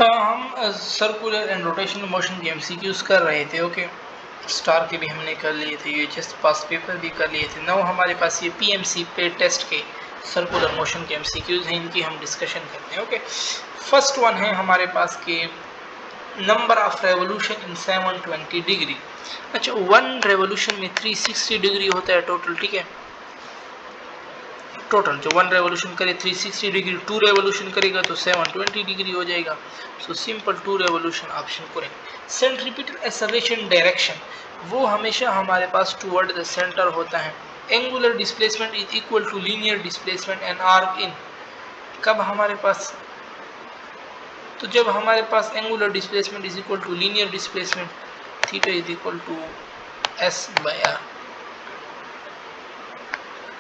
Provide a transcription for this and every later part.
हम circular and rotational motion के MCQs कर रहे थे। ओके, स्टार के भी हमने कर लिए थे, ये जस्ट पास पेपर भी कर लिए थे। नाउ हमारे पास ये पीएमसी पे टेस्ट के सर्कुलर मोशन के एमसीक्यूज हैं, इनकी हम डिस्कशन करते हैं। ओके, फर्स्ट वन है हमारे पास के number of revolution in 720 degree. अच्छा, वन रेवोल्यूशन में 360 डिग्री होता है टोटल, ठीक है। टोटल जो वन रेवोल्यूशन करे 360 डिग्री, टू रेवोल्यूशन करेगा तो 720 डिग्री हो जाएगा। So simple two revolution option करेंगे। सेंट्रीपिटल एक्सेलरेशन डायरेक्शन वो हमेशा हमारे पास टुवर्ड द सेंटर होता है। Angular displacement is equal to linear displacement and arc in. कब हमारे पास, तो जब हमारे पास angular displacement is equal to linear displacement, theta is equal to S by R.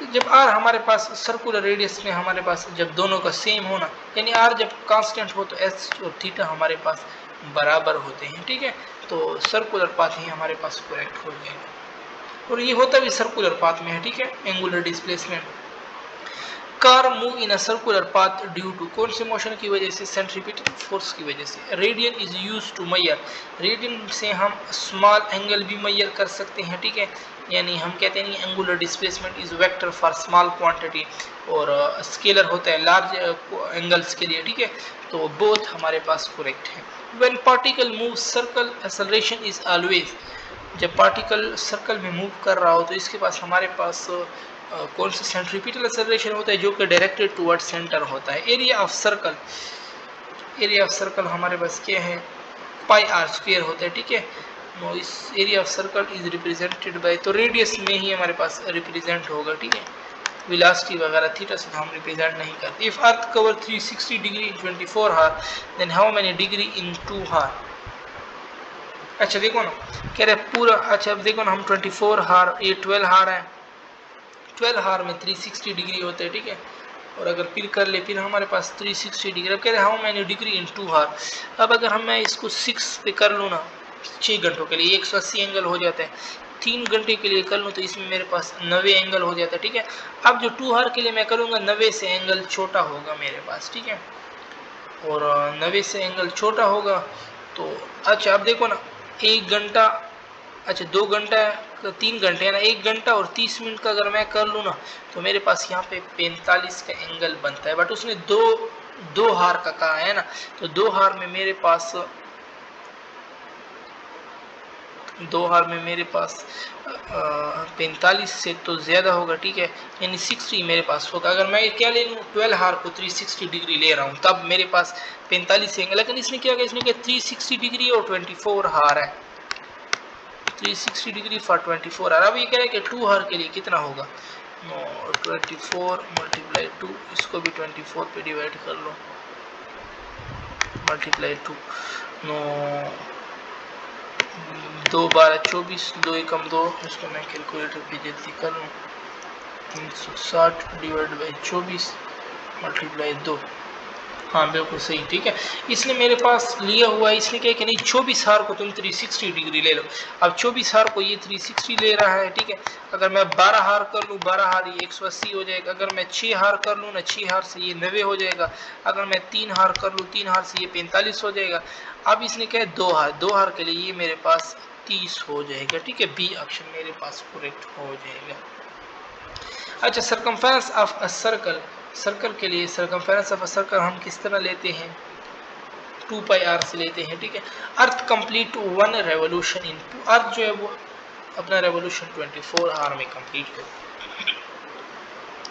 जब आर हमारे पास सर्कुलर रेडियस में हमारे पास जब दोनों का सेम होना, यानी आर जब कांस्टेंट हो तो एस और थीटा हमारे पास बराबर होते हैं, ठीक है। तो सर्कुलर पाथ ही हमारे पास करेक्ट हो जाएगा, और ये होता भी सर्कुलर पाथ में है, ठीक है। Angular displacement, car move in a circular path due to कौन से मोशन की वजह से, सेंट्रीपिटल फोर्स की वजह से। Radian is use to measure, radian से हम स्मॉल एंगल भी मेजर कर सकते हैं, ठीक है। यानी हम कहते हैं angular displacement is vector for small quantity, और स्केलर होता है लार्ज एंगल्स के लिए, ठीक है। तो बोथ हमारे पास करेक्ट है। When particle move circle acceleration is always, जब पार्टिकल सर्कल में मूव कर रहा हो तो इसके पास हमारे पास कौन सा सेंट्रीपिटल एक्सेलरेशन होता है, जो कि डायरेक्टेड टुवर्ड सेंटर होता है। Area of circle, area of circle हमारे पास क्या है, पाई आर स्क्वायर होता है, ठीक है। तो इस area of circle is represented by, तो रेडियस में ही हमारे पास रिप्रेजेंट होगा, ठीक है। वेलोसिटी वगैरह थीटा से हम रिप्रेजेंट नहीं करते। If earth cover 360 degree in 24 hour, then how many degree in 2 hour. अच्छा देखो ना, कह रहे पूरा, अच्छा अब देखो ना, हम 24 हार, ये 12 हार है, 12 हार में 360 डिग्री होते हैं, ठीक है। और अगर फिर कर ले, फिर हमारे पास 360 डिग्री। अब कह रहे हाउ मैनी डिग्री इन 2 हार। अब अगर हम मैं इसको 6 पे कर लूँ ना, 6 घंटों के लिए 180 एंगल हो जाता है। 3 घंटे के लिए कर लूँ तो इसमें मेरे पास 90 एंगल हो जाता है, ठीक है। अब जो 2 हार के लिए मैं करूँगा, 90 से एंगल छोटा होगा मेरे पास, ठीक है। और 90 से एंगल छोटा होगा तो अच्छा अब देखो ना, 1 घंटा, अच्छा 2 घंटा, 3 घंटे है ना, 1 घंटा और 30 मिनट का अगर मैं कर लूँ ना, तो मेरे पास यहाँ पे 45 का एंगल बनता है। बट उसने दो हार का कहा है ना, तो 2 हार में मेरे पास, 2 हार में मेरे पास 45 से तो ज़्यादा होगा, ठीक है। यानी 60 मेरे पास होगा। अगर मैं क्या ले लूँ, 12 हार को 360 डिग्री ले रहा हूँ, तब मेरे पास 45 एंगल। लेकिन इसने क्या किया, इसने कहा 360 डिग्री और 24 हार है, 360 डिग्री फॉर 24 हार। अब ये कह रहा है कि 2 हार के लिए कितना होगा, 24 मल्टीप्लाई 2, इसको भी 24 पे डिवाइड कर लो, मल्टीप्लाई 2, नो 2 12 24, 2 एकम 2, इसको मैं कैलकुलेटर पे जल्दी कर लूँ, 360 डिवाइड बाई 24 मल्टीप्लाई 2। हाँ बिल्कुल सही, ठीक है। इसने मेरे पास लिया हुआ है, इसने क्या कि नहीं 24 हार को तुम 360 डिग्री ले लो। अब 24 हार को ये 360 ले रहा है, ठीक है। अगर मैं 12 हार कर लूँ, 12 हार ये 180 हो जाएगा। अगर मैं 6 हार कर लूँ ना, 6 हार से ये 90 हो जाएगा। अगर मैं 3 हार कर लूँ, 3 हार से ये 45 हो जाएगा। अब इसने क्या है 2 हार, 2 हार के लिए ये मेरे पास 30 हो जाएगा, ठीक है। बी ऑप्शन मेरे पास करेक्ट हो जाएगा। अच्छा, circumference of a circle, circle के लिए सरकमफेरेंस ऑफ अ सर्कल हम किस तरह लेते हैं, 2 पाई आर से लेते हैं, ठीक है। अर्थ कंप्लीट 1 रेवोल्यूशन इन 2, अर्थ जो है वो अपना रेवोल्यूशन 24 आवर में कंप्लीट करती है।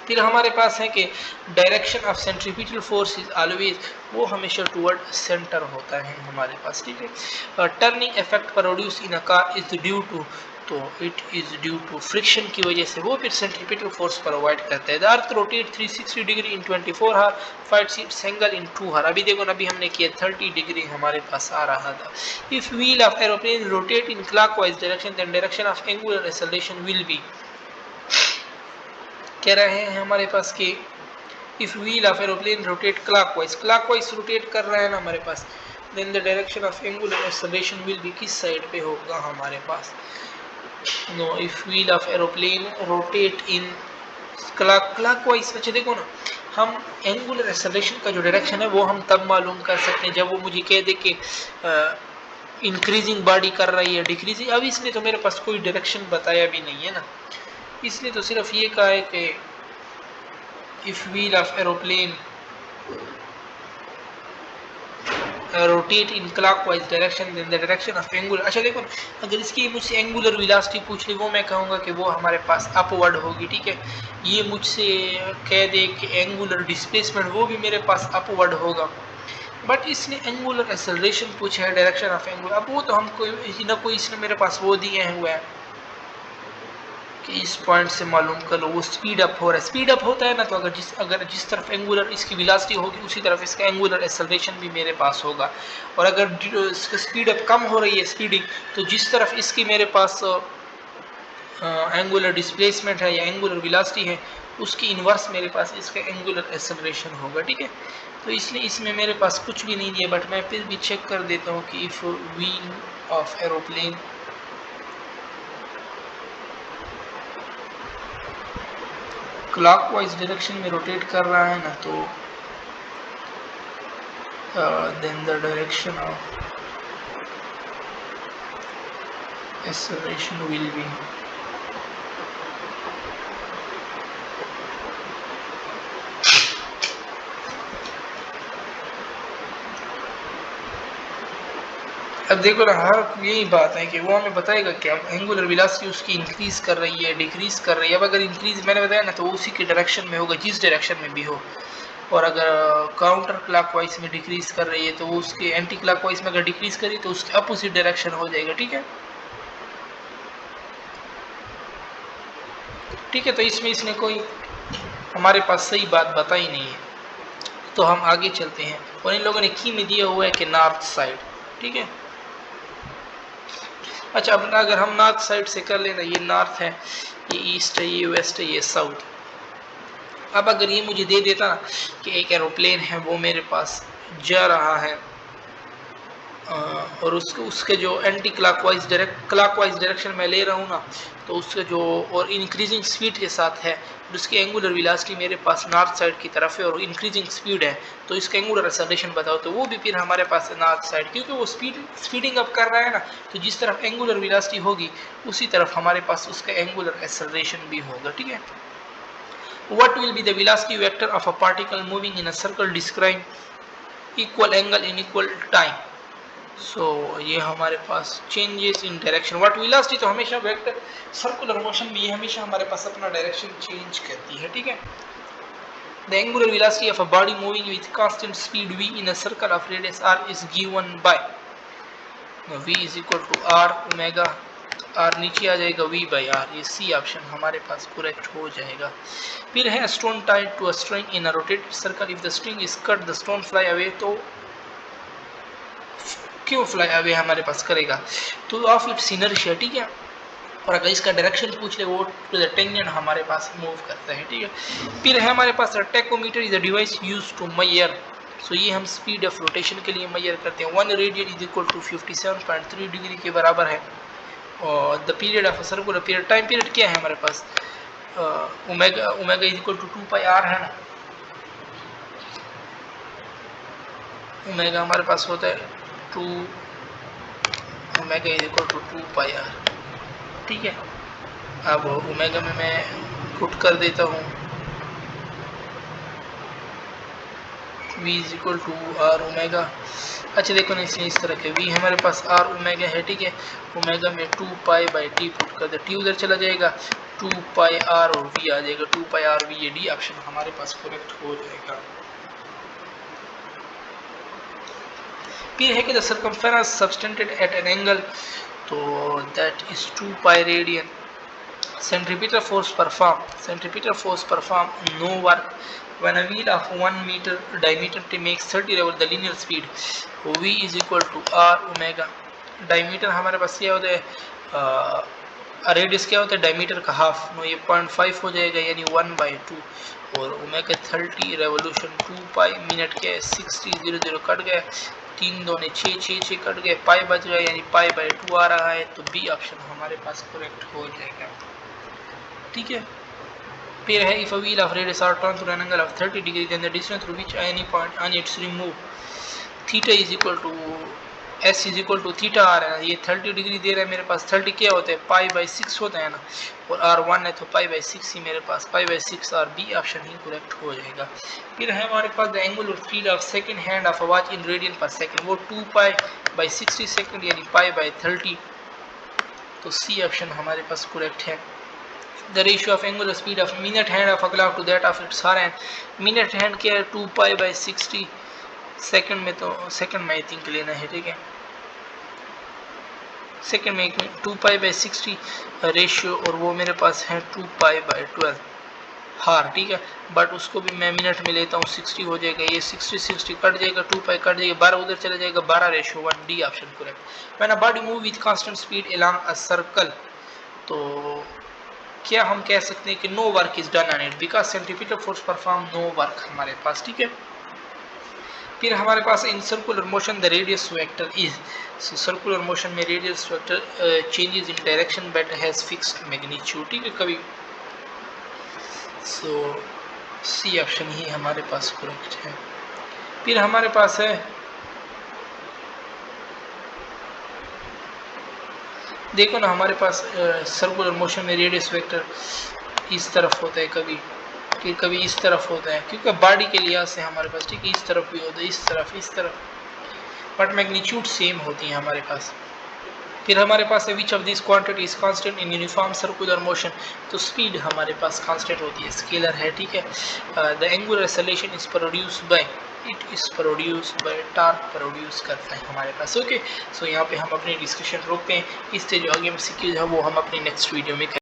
फिर हमारे पास है कि direction of centripetal force is always, वो हमेशा टुवर्ड सेंटर होता है हमारे पास, ठीक है। Turning effect produce in a car is due to, तो it is due to friction की वजह से, वो फिर सेंट्रीपिटल फोर्स प्रोवाइड करता है। The earth rotate 360 degree in 24 हार, फाइट्स इट्स एंगल इन 2 हार। अभी देखो ना, अभी हमने किया 30 डिग्री हमारे पास आ रहा था। If wheel of aeroplane rotate in clockwise direction, then direction of angular acceleration will be, कह रहे हैं हमारे पास कि if wheel of aeroplane rotate clockwise, clockwise rotate कर रहा है ना हमारे पास, then the direction of angular acceleration will be, किस साइड पे होगा हमारे पास, no if wheel of aeroplane rotate in clockwise. अच्छा देखो ना, हम एंगुलर एक्सेलरेशन का जो डायरेक्शन है वो हम तब मालूम कर सकते हैं जब वो मुझे कह दे कि इंक्रीजिंग बॉडी कर रही है डिक्रीजिंग। अब इसने तो मेरे पास कोई डायरेक्शन बताया भी नहीं है ना, इसलिए तो सिर्फ ये कहा है कि if wheel of aeroplane rotate in clockwise direction then the direction of angular. अच्छा देखो, अगर इसकी मुझसे एंगुलर वेलोसिटी पूछ ले वो मैं कहूँगा कि वो हमारे पास अपवर्ड होगी, ठीक है। ये मुझसे कह दे कि एंगुलर डिस्प्लेसमेंट, वो भी मेरे पास अपवर्ड होगा। बट इसने एंगुलर एक्सेलरेशन पूछा है, डायरेक्शन ऑफ एंगुलर। अब वो तो हमको ना कोई इसने मेरे पास वो दिए हुए हैं कि इस पॉइंट से मालूम कर लो वो स्पीड अप हो रहा है। स्पीड अप होता है ना, तो अगर जिस तरफ एंगुलर इसकी वेलोसिटी होगी उसी तरफ इसका एंगुलर एक्सेलरेशन भी मेरे पास होगा। और अगर इसका स्पीड अप कम हो रही है स्पीडिंग, तो जिस तरफ इसकी मेरे पास एंगुलर डिस्प्लेसमेंट है या एंगुलर वेलोसिटी है, उसकी इन्वर्स मेरे पास इसका एंगुलर एक्सेलरेशन होगा, ठीक है। तो इसलिए इसमें मेरे पास कुछ भी नहीं दिया, बट मैं फिर भी चेक कर देता हूँ कि if wheel of aeroplane clockwise direction में रोटेट कर रहा है ना, तो then the direction of acceleration will be अब देखो ना, हर यही बात है कि वो हमें बताएगा कि अब एंगुलर वेलोसिटी उसकी इंक्रीज कर रही है डिक्रीज कर रही है। अब अगर इंक्रीज मैंने बताया ना, तो वो उसी के डायरेक्शन में होगा जिस डायरेक्शन में भी हो। और अगर काउंटर क्लॉकवाइज में डिक्रीज कर रही है तो वो उसके एंटी क्लॉकवाइज में अगर डिक्रीज करी तो उसके अपोजिट डायरेक्शन हो जाएगा, ठीक है। ठीक है, तो इसमें इसने कोई हमारे पास सही बात बताई नहीं है, तो हम आगे चलते हैं। और इन लोगों ने की में दिया हुआ है कि नॉर्थ साइड, ठीक है। अच्छा, अब अगर हम नॉर्थ साइड से कर लेना, ये नॉर्थ है, ये ईस्ट है, ये वेस्ट है, ये साउथ। अब अगर ये मुझे दे देता ना कि एक एरोप्लेन है वो मेरे पास जा रहा है और उसके जो एंटी क्लॉकवाइज डायरेक्शन में ले रहा हूँ ना, तो उसके जो और इंक्रीजिंग स्पीड के साथ है, उसकी एंगुलर वेलोसिटी मेरे पास नॉर्थ साइड की तरफ है और इंक्रीजिंग स्पीड है, तो इसका एंगुलर एक्सेलरेशन बताओ, तो वो भी फिर हमारे पास है नॉर्थ साइड, क्योंकि वो स्पीडिंग अप कर रहा है ना, तो जिस तरफ एंगुलर वेलोसिटी होगी उसी तरफ हमारे पास उसका एंगुलर एक्सेलरेशन भी होगा, ठीक है। What will be the velocity vector of a particle moving in a circle describe equal angle in equal time? So ये हमारे पास changes in direction. What velocity तो हमेशा वेक्टर सर्कुलर मोशन में ये हमेशा हमारे पास अपना डायरेक्शन चेंज करती है, ठीक है। The angular velocity of a body moving with constant speed v in a circle of radius r is given by v is equal to r omega, r नीचे आ जाएगा v by r, ये सी option हमारे पास correct हो जाएगा। फिर है stone tied to a string in a rotated circle, if the string is cut the stone fly away, तो क्यों फ्लाई अवे हमारे पास करेगा, तो ऑफ इट्स इनर्शिया, ठीक है। और अगर इसका डायरेक्शन पूछ ले वो टू द टेंजेंट हमारे पास मूव करता है, ठीक है। फिर है हमारे पास tachometer is a device used to measure, so ये हम स्पीड ऑफ रोटेशन के लिए मेजर करते हैं। 1 radian is equal to 57.3 degree के बराबर है। और the period of a circular period, time period क्या है हमारे पास, omega is equal to 2 pi R है ना, ओमेगा हमारे पास होता है 2 omega is equal to 2 pi R, ठीक है। अब ओमेगा में मैं पुट कर देता हूँ v is equal to r omega. अच्छा देखो ना, इसलिए इस तरह के v हमारे पास आर ओमेगा है, ठीक है। ओमेगा में 2 पाई बाई टी पुट कर दे, टी उधर चला जाएगा, 2 पाई आर और v आ जाएगा, 2 पाई आर v, ये डी ऑप्शन हमारे पास करेक्ट हो जाएगा। फिर है कि the circumference subtended at an angle, तो that is 2 pi radian. Centripetal force perform no work when a wheel of 1 meter diameter makes 30 revolve the linear speed, v is equal to r omega। Diameter हमारे पास क्या होता है, radius क्या होता है diameter का half, no ये 0.5 हो जाएगा, यानी 1/2, और ओमेगा 30 रेवोल्यूशन 2 पाई मिनट क्या है 60, 0 कट गया, 3 दूने 6, 6 6 कट गए, पाई बच गया, यानी पाई बाई 2 आ रहा है, तो बी ऑप्शन हमारे पास करेक्ट हो जाएगा, ठीक है। फिर है if a wheel of radius r turn through an angle of 30 degree then the distance through which any point on its remove theta is equal to s is equal to theta r है ना, ये 30 degree दे रहा है मेरे पास। 30 क्या होता है, पाई/6 होता है ना, और आर 1 है तो पाई/6 ही मेरे पास, पाई/6 और बी ऑप्शन ही करेक्ट हो जाएगा। फिर है हमारे पास the angular speed of second hand of a watch in radian per second, वो 2π/60 सेकंड यानी पाई/30, तो सी ऑप्शन हमारे पास करेक्ट है। The ratio of angular speed of minute hand of a clock to that of its hour hand, minute hand क्या है 2π/60 second में, तो सेकंड में आई थिंक लेना है, ठीक है, सेकंड में 2π/60 रेशियो, और वो मेरे पास है 2π/12 हार, ठीक है, बट उसको भी मैं मिनट में लेता हूँ, 60 हो जाएगा, ये 60 कट जाएगा, 2π कट जाएगा, 12 उधर चला जाएगा, 12/1, D option correct. When a body move with constant speed along a circle, तो क्या हम कह सकते हैं कि no work is done on it because centripetal force perform no work हमारे पास, ठीक है। फिर हमारे पास in circular motion the radius vector is, so circular motion में radius vector changes in direction but has fixed magnitude, ठीक है, कभी, सो सी ऑप्शन ही हमारे पास करेक्ट है। फिर हमारे पास है, देखो ना, हमारे पास सर्कुलर मोशन में रेडियस वेक्टर इस तरफ होता है कभी, फिर कभी इस तरफ होता है, क्योंकि बॉडी के लिहाज से हमारे पास, ठीक है, इस तरफ भी होता है, इस तरफ, बट मैग्नीट्यूड सेम होती है हमारे पास। फिर हमारे पास है which of this quantity is constant in uniform circular motion, तो स्पीड हमारे पास कांस्टेंट होती है, स्केलर है, ठीक है। The angular acceleration is produced by, it is produced by, torque produce करता है हमारे पास, ओके। सो यहाँ पे हम अपनी डिस्कशन रोकते हैं, इससे जो आगे में सीक्वेंस है वो हम अपनी नेक्स्ट वीडियो में